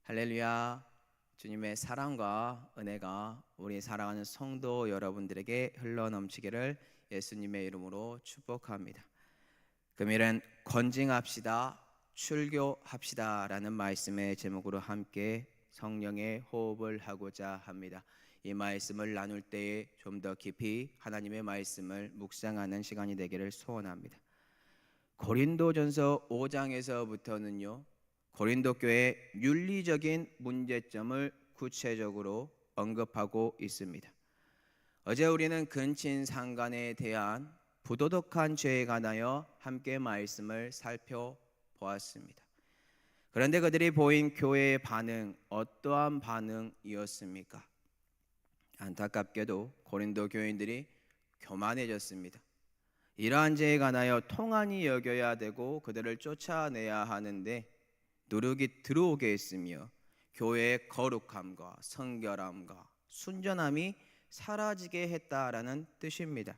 할렐루야. 주님의 사랑과 은혜가 우리 사랑하는 성도 여러분들에게 흘러넘치기를 예수님의 이름으로 축복합니다. 금일은 건징합시다, 출교합시다 라는 말씀의 제목으로 함께 성령의 호흡을 하고자 합니다. 이 말씀을 나눌 때에 좀 더 깊이 하나님의 말씀을 묵상하는 시간이 되기를 소원합니다. 고린도전서 5장에서부터는요, 고린도 교회의 윤리적인 문제점을 구체적으로 언급하고 있습니다. 어제 우리는 근친상간에 대한 부도덕한 죄에 관하여 함께 말씀을 살펴보았습니다. 그런데 그들이 보인 교회의 반응, 어떠한 반응이었습니까? 안타깝게도 고린도 교인들이 교만해졌습니다. 이러한 죄에 관하여 통한이 여겨야 되고 그들을 쫓아내야 하는데 누룩이 들어오게 했으며 교회의 거룩함과 성결함과 순전함이 사라지게 했다라는 뜻입니다.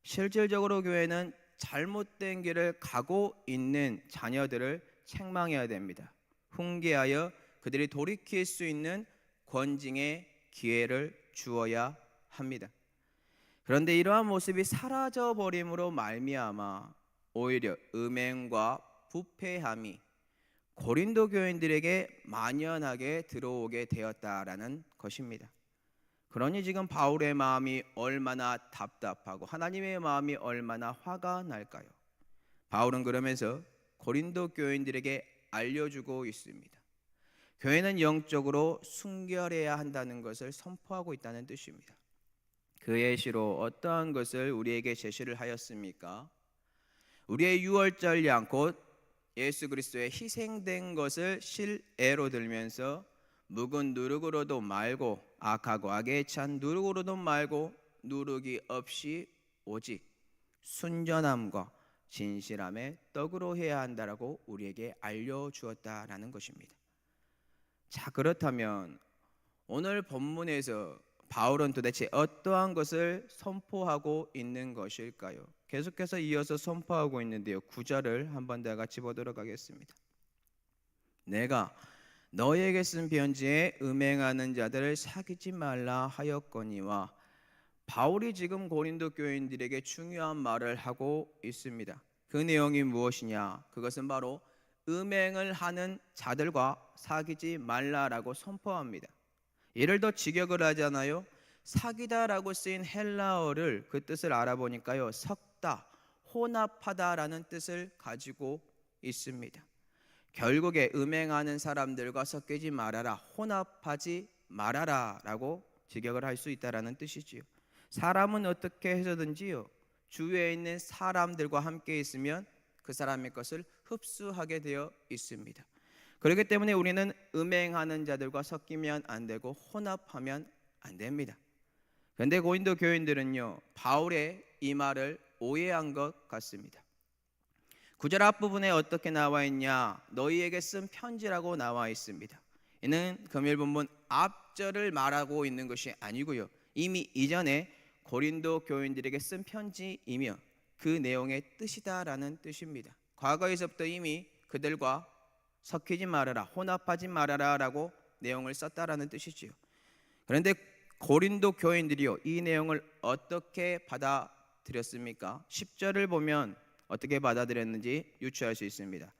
실질적으로 교회는 잘못된 길을 가고 있는 자녀들을 책망해야 됩니다. 훈계하여 그들이 돌이킬 수 있는 권징의 기회를 주어야 합니다. 그런데 이러한 모습이 사라져 버림으로 말미암아 오히려 음행과 부패함이 고린도 교인들에게 만연하게 들어오게 되었다라는 것입니다. 그러니 지금 바울의 마음이 얼마나 답답하고 하나님의 마음이 얼마나 화가 날까요? 바울은 그러면서 고린도 교인들에게 알려주고 있습니다. 교회는 영적으로 순결해야 한다는 것을 선포하고 있다는 뜻입니다. 그의 시로 어떠한 것을 우리에게 제시를 하였습니까? 우리의 유월절 양 곧 예수 그리스도의 희생된 것을 실애로 들면서 묵은 누룩으로도 말고 악하고 악에 찬 누룩으로도 말고 누룩이 없이 오직 순전함과 진실함의 떡으로 해야 한다라고 우리에게 알려주었다라는 것입니다. 자, 그렇다면 오늘 본문에서 바울은 도대체 어떠한 것을 선포하고 있는 것일까요? 계속해서 이어서 선포하고 있는데요, 9절을 한번 다 같이 보도록 하겠습니다. 내가 너에게 쓴 편지에 음행하는 자들을 사귀지 말라 하였거니와. 바울이 지금 고린도 교인들에게 중요한 말을 하고 있습니다. 그 내용이 무엇이냐? 그것은 바로 음행을 하는 자들과 사귀지 말라라고 선포합니다. 이를 더 직역을 하잖아요. 사귀다라고 쓰인 헬라어를 그 뜻을 알아보니까요, 섞다, 혼합하다라는 뜻을 가지고 있습니다. 결국에 음행하는 사람들과 섞이지 말아라, 혼합하지 말아라 라고 직역을 할 수 있다라는 뜻이지요. 사람은 어떻게 해서든지요, 주위에 있는 사람들과 함께 있으면 그 사람의 것을 흡수하게 되어 있습니다. 그렇기 때문에 우리는 음행하는 자들과 섞이면 안 되고 혼합하면 안 됩니다. 그런데 고린도 교인들은요, 바울의 이 말을 오해한 것 같습니다. 9절 앞부분에 어떻게 나와 있냐? 너희에게 쓴 편지라고 나와 있습니다. 이는 금일 본문 앞절을 말하고 있는 것이 아니고요, 이미 이전에 고린도 교인들에게 쓴 편지이며 그 내용의 뜻이다라는 뜻입니다. 과거에서부터 이미 그들과 섞이지 말아라, 혼합하지 말아라 라고 내용을 썼다라는 뜻이지요. 그런데 고린도 교인들이요, 이 내용을 어떻게 받아들였습니까? 10절을 보면 어떻게 받아들였는지 유추할 수 있습니다.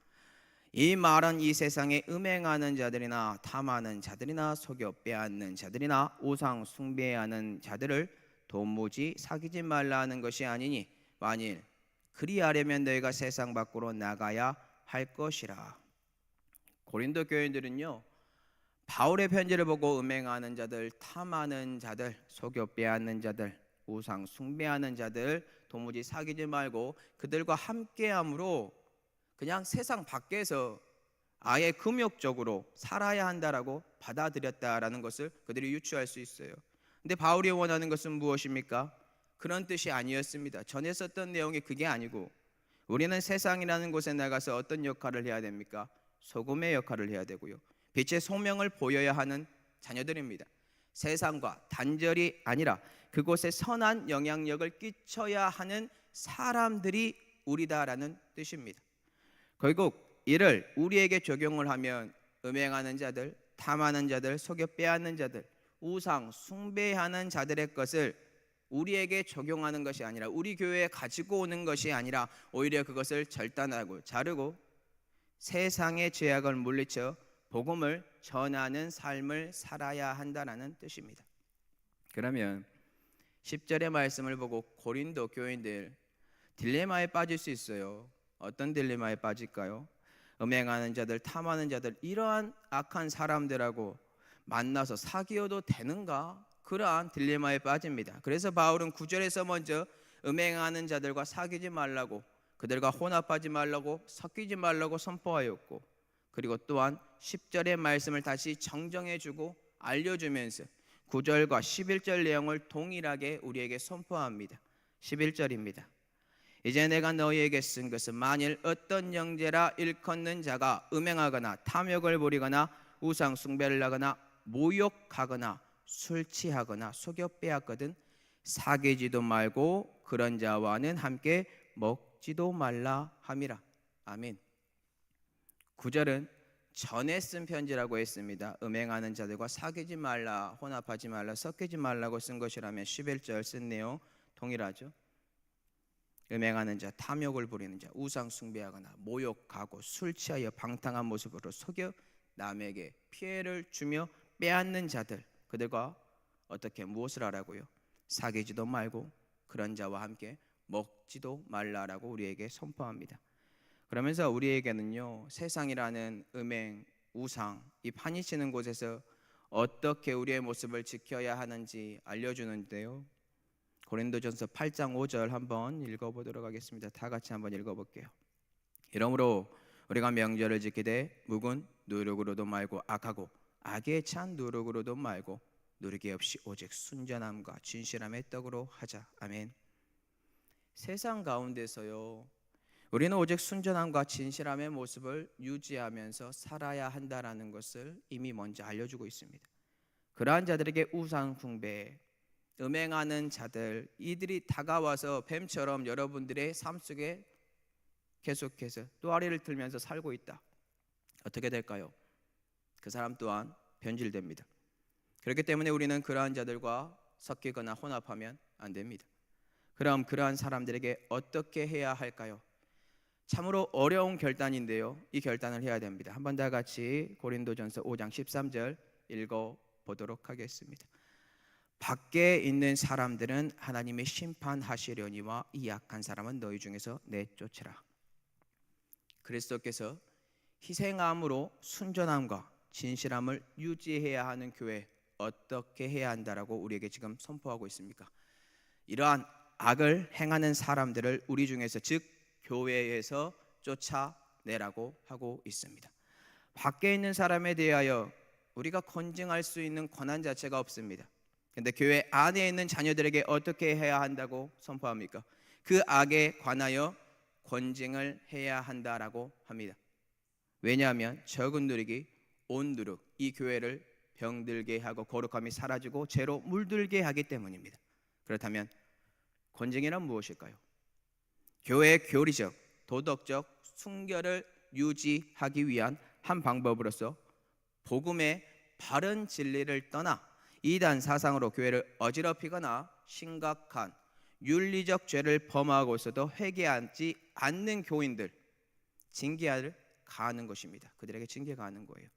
이 말은 이 세상에 음행하는 자들이나 탐하는 자들이나 속여 빼앗는 자들이나 우상 숭배하는 자들을 도무지 사귀지 말라는 것이 아니니 만일 그리하려면 너희가 세상 밖으로 나가야 할 것이라. 고린도 교인들은요, 바울의 편지를 보고 음행하는 자들, 탐하는 자들, 속여 빼앗는 자들, 우상 숭배하는 자들 도무지 사귀지 말고 그들과 함께함으로 그냥 세상 밖에서 아예 금욕적으로 살아야 한다라고 받아들였다라는 것을 그들이 유추할 수 있어요. 근데 바울이 원하는 것은 무엇입니까? 그런 뜻이 아니었습니다. 전에 썼던 내용이 그게 아니고, 우리는 세상이라는 곳에 나가서 어떤 역할을 해야 됩니까? 소금의 역할을 해야 되고요, 빛의 소명을 보여야 하는 자녀들입니다. 세상과 단절이 아니라 그곳에 선한 영향력을 끼쳐야 하는 사람들이 우리다라는 뜻입니다. 결국 이를 우리에게 적용을 하면 음행하는 자들, 탐하는 자들, 속여 빼앗는 자들, 우상 숭배하는 자들의 것을 우리에게 적용하는 것이 아니라, 우리 교회에 가지고 오는 것이 아니라 오히려 그것을 절단하고 자르고 세상의 죄악을 물리쳐 복음을 전하는 삶을 살아야 한다는 뜻입니다. 그러면 10절의 말씀을 보고 고린도 교인들 딜레마에 빠질 수 있어요. 어떤 딜레마에 빠질까요? 음행하는 자들, 탐하는 자들, 이러한 악한 사람들하고 만나서 사귀어도 되는가? 그러한 딜레마에 빠집니다. 그래서 바울은 9절에서 먼저 음행하는 자들과 사귀지 말라고, 그들과 혼합하지 말라고, 섞이지 말라고 선포하였고, 그리고 또한 10절의 말씀을 다시 정정해주고 알려주면서 9절과 11절 내용을 동일하게 우리에게 선포합니다. 11절입니다. 이제 내가 너희에게 쓴 것은 만일 어떤 형제라 일컫는 자가 음행하거나 탐욕을 부리거나 우상 숭배를 하거나 모욕하거나 술 취하거나 속여 빼앗거든 사귀지도 말고 그런 자와는 함께 먹지도 말라 함이라. 아멘. 9절은 전에 쓴 편지라고 했습니다. 음행하는 자들과 사귀지 말라, 혼합하지 말라, 섞이지 말라고 쓴 것이라면 11절 쓴 내용 동일하죠. 음행하는 자, 탐욕을 부리는 자, 우상 숭배하거나 모욕하고 술 취하여 방탕한 모습으로 속여 남에게 피해를 주며 빼앗는 자들, 그들과 어떻게 무엇을 하라고요? 사귀지도 말고 그런 자와 함께 먹지도 말라라고 우리에게 선포합니다. 그러면서 우리에게는요, 세상이라는 음행, 우상, 이 판이치는 곳에서 어떻게 우리의 모습을 지켜야 하는지 알려주는데요. 고린도전서 8장 5절 한번 읽어보도록 하겠습니다. 다 같이 한번 읽어볼게요. 이러므로 우리가 명절을 지키되 묵은 누룩으로도 말고 악하고 악에 찬 누룩으로도 말고 누르기 없이 오직 순전함과 진실함의 떡으로 하자. 아멘. 세상 가운데서요, 우리는 오직 순전함과 진실함의 모습을 유지하면서 살아야 한다는 것을 이미 먼저 알려주고 있습니다. 그러한 자들에게 우상 숭배, 음행하는 자들, 이들이 다가와서 뱀처럼 여러분들의 삶 속에 계속해서 또아리를 틀면서 살고 있다. 어떻게 될까요? 그 사람 또한 변질됩니다. 그렇기 때문에 우리는 그러한 자들과 섞이거나 혼합하면 안 됩니다. 그럼 그러한 사람들에게 어떻게 해야 할까요? 참으로 어려운 결단인데요, 이 결단을 해야 됩니다. 한번 다 같이 고린도전서 5장 13절 읽어보도록 하겠습니다. 밖에 있는 사람들은 하나님의 심판하시려니와 이 악한 사람은 너희 중에서 내쫓으라. 그리스도께서 희생함으로 순전함과 진실함을 유지해야 하는 교회, 어떻게 해야 한다라고 우리에게 지금 선포하고 있습니까? 이러한 악을 행하는 사람들을 우리 중에서, 즉 교회에서 쫓아내라고 하고 있습니다. 밖에 있는 사람에 대하여 우리가 건증할 수 있는 권한 자체가 없습니다. 그런데 교회 안에 있는 자녀들에게 어떻게 해야 한다고 선포합니까? 그 악에 관하여 권증을 해야 한다라고 합니다. 왜냐하면 적은 누룩이 온 누룩, 이 교회를 병들게 하고 거룩함이 사라지고 죄로 물들게 하기 때문입니다. 그렇다면 권증이란 무엇일까요? 교회의 교리적, 도덕적 순결을 유지하기 위한 한 방법으로서 복음의 바른 진리를 떠나 이단 사상으로 교회를 어지럽히거나 심각한 윤리적 죄를 범하고 있어도 회개하지 않는 교인들 징계를 가하는 것입니다. 그들에게 징계가 가는 거예요.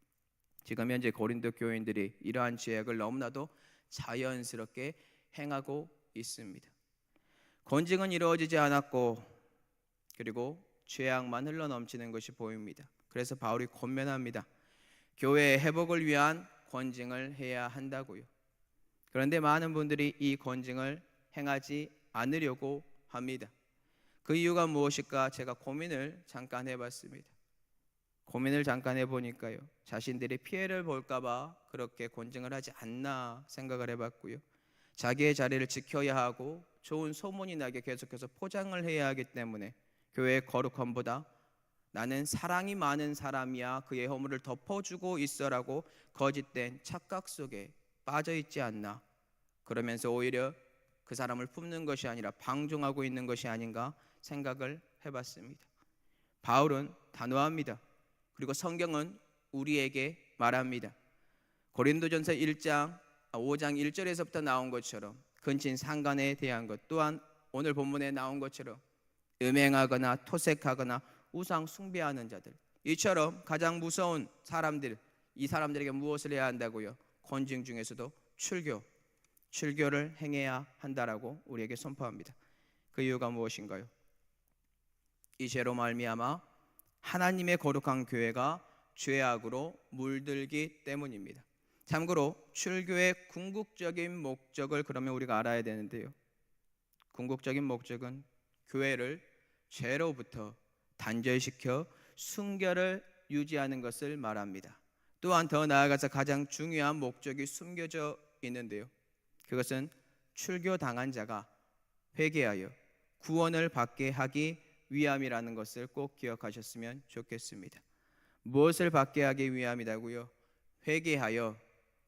지금 현재 고린도 교인들이 이러한 죄악을 너무나도 자연스럽게 행하고 있습니다. 권징은 이루어지지 않았고 그리고 죄악만 흘러넘치는 것이 보입니다. 그래서 바울이 권면합니다. 교회의 회복을 위한 권징을 해야 한다고요. 그런데 많은 분들이 이 권징을 행하지 않으려고 합니다. 그 이유가 무엇일까? 제가 고민을 잠깐 해봤습니다. 고민을 잠깐 해보니까요, 자신들이 피해를 볼까봐 그렇게 권징을 하지 않나 생각을 해봤고요, 자기의 자리를 지켜야 하고 좋은 소문이 나게 계속해서 포장을 해야 하기 때문에 교회의 거룩함보다 나는 사랑이 많은 사람이야, 그의 허물을 덮어주고 있어라고 거짓된 착각 속에 빠져있지 않나, 그러면서 오히려 그 사람을 품는 것이 아니라 방종하고 있는 것이 아닌가 생각을 해봤습니다. 바울은 단호합니다. 그리고 성경은 우리에게 말합니다. 고린도전서 5장 1절에서부터 나온 것처럼 근친 상간에 대한 것, 또한 오늘 본문에 나온 것처럼 음행하거나 토색하거나 우상 숭배하는 자들, 이처럼 가장 무서운 사람들, 이 사람들에게 무엇을 해야 한다고요? 권징 중에서도 출교를 행해야 한다라고 우리에게 선포합니다. 그 이유가 무엇인가요? 이 죄로 말미암아 하나님의 거룩한 교회가 죄악으로 물들기 때문입니다. 참고로 출교의 궁극적인 목적을 그러면 우리가 알아야 되는데요, 궁극적인 목적은 교회를 죄로부터 단절시켜 순결을 유지하는 것을 말합니다. 또한 더 나아가서 가장 중요한 목적이 숨겨져 있는데요, 그것은 출교당한 자가 회개하여 구원을 받게 하기 위함이라는 것을 꼭 기억하셨으면 좋겠습니다. 무엇을 받게 하기 위함이라고요? 회개하여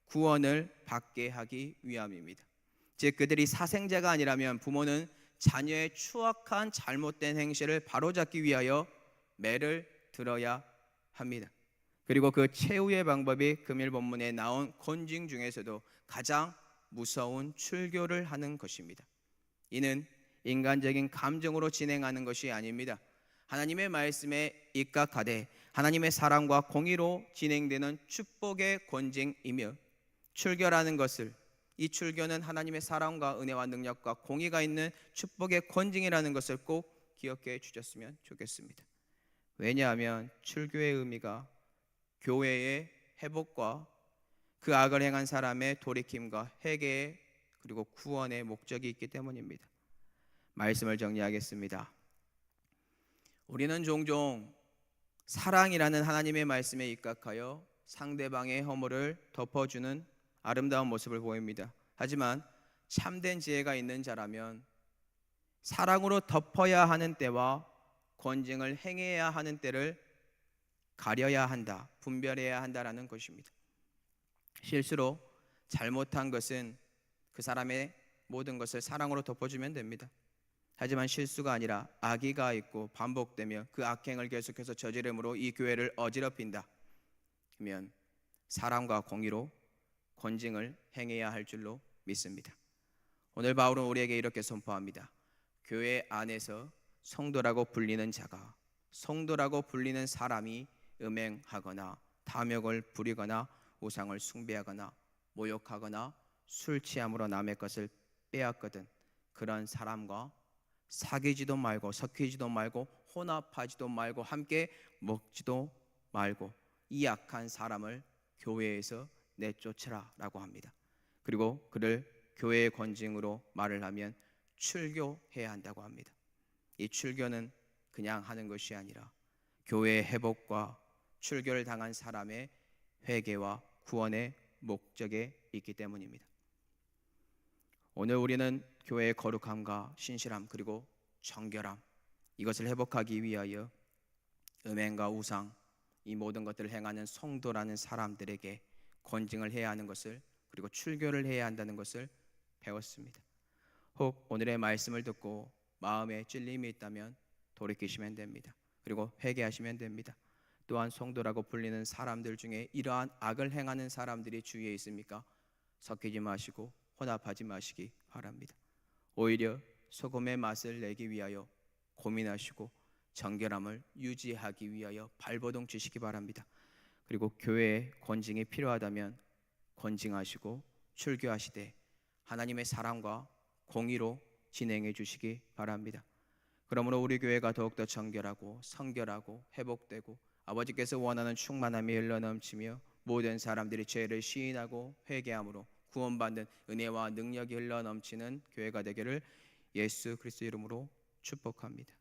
구원을 받게 하기 위함입니다. 즉 그들이 사생자가 아니라면 부모는 자녀의 추악한 잘못된 행실을 바로잡기 위하여 매를 들어야 합니다. 그리고 그 최후의 방법이 금일 본문에 나온 권징 중에서도 가장 무서운 출교를 하는 것입니다. 이는 인간적인 감정으로 진행하는 것이 아닙니다. 하나님의 말씀에 입각하되 하나님의 사랑과 공의로 진행되는 축복의 권징이며, 출교라는 것을, 이 출교는 하나님의 사랑과 은혜와 능력과 공의가 있는 축복의 권징이라는 것을 꼭 기억해 주셨으면 좋겠습니다. 왜냐하면 출교의 의미가 교회의 회복과 그 악을 행한 사람의 돌이킴과 회개의 그리고 구원의 목적이 있기 때문입니다. 말씀을 정리하겠습니다. 우리는 종종 사랑이라는 하나님의 말씀에 입각하여 상대방의 허물을 덮어주는 아름다운 모습을 보입니다. 하지만 참된 지혜가 있는 자라면 사랑으로 덮어야 하는 때와 권징을 행해야 하는 때를 가려야 한다, 분별해야 한다라는 것입니다. 실수로 잘못한 것은 그 사람의 모든 것을 사랑으로 덮어주면 됩니다. 하지만 실수가 아니라 악의가 있고 반복되며 그 악행을 계속해서 저지름으로 이 교회를 어지럽힌다, 그러면 사랑과 공의로 권징을 행해야 할 줄로 믿습니다. 오늘 바울은 우리에게 이렇게 선포합니다. 교회 안에서 성도라고 불리는 자가, 성도라고 불리는 사람이 음행하거나 탐욕을 부리거나 우상을 숭배하거나 모욕하거나 술 취함으로 남의 것을 빼앗거든 그런 사람과 사귀지도 말고 섞이지도 말고 혼합하지도 말고 함께 먹지도 말고 이 악한 사람을 교회에서 내쫓으라 라고 합니다. 그리고 그를 교회의 권징으로 말을 하면 출교해야 한다고 합니다. 이 출교는 그냥 하는 것이 아니라 교회의 회복과 출교를 당한 사람의 회개와 구원의 목적에 있기 때문입니다. 오늘 우리는 교회의 거룩함과 신실함 그리고 정결함, 이것을 회복하기 위하여 음행과 우상, 이 모든 것들을 행하는 성도라는 사람들에게 권징을 해야 하는 것을, 그리고 출교를 해야 한다는 것을 배웠습니다. 혹 오늘의 말씀을 듣고 마음에 찔림이 있다면 돌이키시면 됩니다. 그리고 회개하시면 됩니다. 또한 성도라고 불리는 사람들 중에 이러한 악을 행하는 사람들이 주위에 있습니까? 섞이지 마시고 혼합하지 마시기 바랍니다. 오히려 소금의 맛을 내기 위하여 고민하시고 정결함을 유지하기 위하여 발버둥 치시기 바랍니다. 그리고 교회에 권징이 필요하다면 권징하시고 출교하시되 하나님의 사랑과 공의로 진행해 주시기 바랍니다. 그러므로 우리 교회가 더욱더 정결하고 성결하고 회복되고 아버지께서 원하는 충만함이 흘러넘치며 모든 사람들이 죄를 시인하고 회개함으로 구원받는 은혜와 능력이 흘러넘치는 교회가 되기를 예수 그리스도 이름으로 축복합니다.